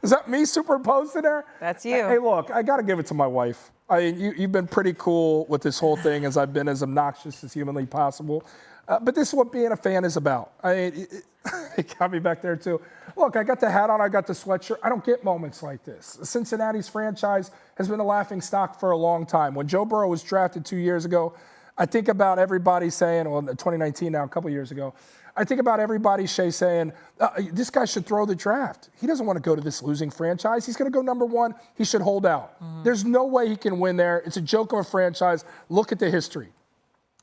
Is that me superimposed in there? That's you. Hey, look, I got to give it to my wife. You've been pretty cool with this whole thing, as I've been as obnoxious as humanly possible. But this is what being a fan is about. It got me back there, too. Look, I got the hat on, I got the sweatshirt. I don't get moments like this. Cincinnati's franchise has been a laughing stock for a long time. When Joe Burrow was drafted 2 years ago, I think about everybody saying, well, 2019 now, a couple years ago, I think about everybody saying, this guy should throw the draft. He doesn't want to go to this losing franchise. He's going to go number one. He should hold out. Mm-hmm. There's no way he can win there. It's a joke of a franchise. Look at the history.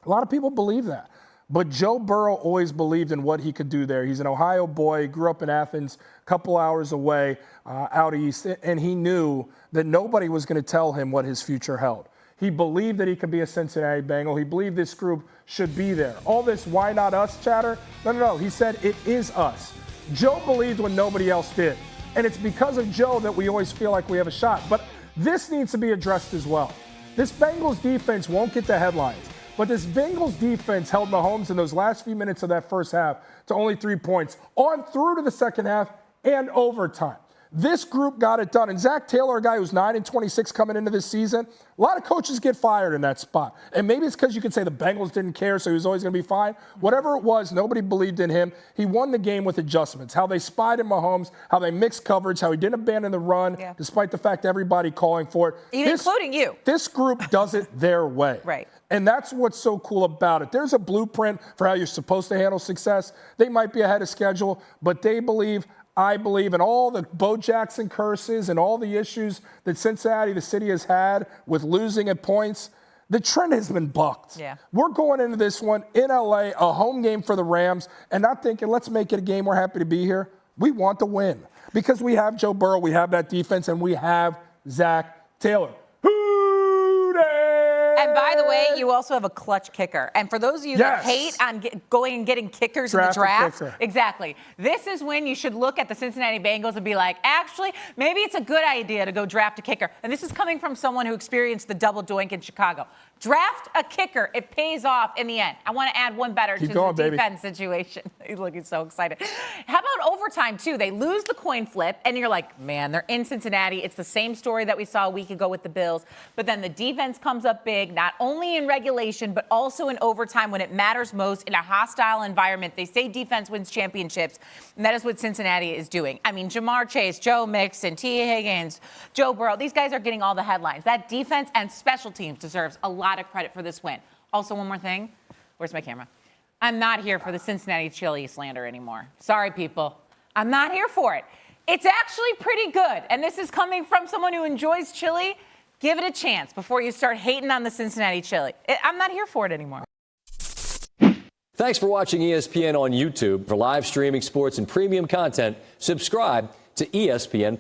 A lot of people believe that. But Joe Burrow always believed in what he could do there. He's an Ohio boy, grew up in Athens, a couple hours away out east, and he knew that nobody was going to tell him what his future held. He believed that he could be a Cincinnati Bengal. He believed this group should be there. All this why not us chatter, no. He said it is us. Joe believed when nobody else did. And it's because of Joe that we always feel like we have a shot. But this needs to be addressed as well. This Bengals defense won't get the headlines. But this Bengals defense held Mahomes in those last few minutes of that first half to only 3 points, on through to the second half and overtime. This group got it done. And Zach Taylor, a guy who's 9-26 coming into this season, a lot of coaches get fired in that spot. And maybe it's because you could say the Bengals didn't care, so he was always going to be fine. Whatever it was, nobody believed in him. He won the game with adjustments, how they spied in Mahomes, how they mixed coverage, how he didn't abandon the run, despite the fact everybody calling for it. Including you. This group does it their way. Right. And that's what's so cool about it. There's a blueprint for how you're supposed to handle success. They might be ahead of schedule, but they believe, I believe, in all the Bo Jackson curses and all the issues that Cincinnati, the city, has had with losing at points. The trend has been bucked. Yeah. We're going into this one in LA, a home game for the Rams, and not thinking, let's make it a game we're happy to be here. We want to win because we have Joe Burrow, we have that defense, and we have Zach Taylor. And by the way, you also have a clutch kicker. And for those of you that hate on going and getting kickers in the draft, exactly. This is when you should look at the Cincinnati Bengals and be like, actually, maybe it's a good idea to go draft a kicker. And this is coming from someone who experienced the double doink in Chicago. Draft a kicker. It pays off in the end. I want to add one better to the defense situation. He's looking so excited. How about overtime, too? They lose the coin flip, and you're like, man, they're in Cincinnati. It's the same story that we saw a week ago with the Bills. But then the defense comes up big, not only in regulation, but also in overtime when it matters most in a hostile environment. They say defense wins championships, and that is what Cincinnati is doing. I mean, Jamar Chase, Joe Mixon, T. Higgins, Joe Burrow, these guys are getting all the headlines. That defense and special teams deserves a lot of credit for this win. Also, one more thing. Where's my camera? I'm not here for the Cincinnati chili slander anymore. Sorry, people. I'm not here for it. It's actually pretty good. And this is coming from someone who enjoys chili. Give it a chance before you start hating on the Cincinnati chili. I'm not here for it anymore. Thanks for watching ESPN on YouTube. For live streaming sports and premium content, subscribe to ESPN+.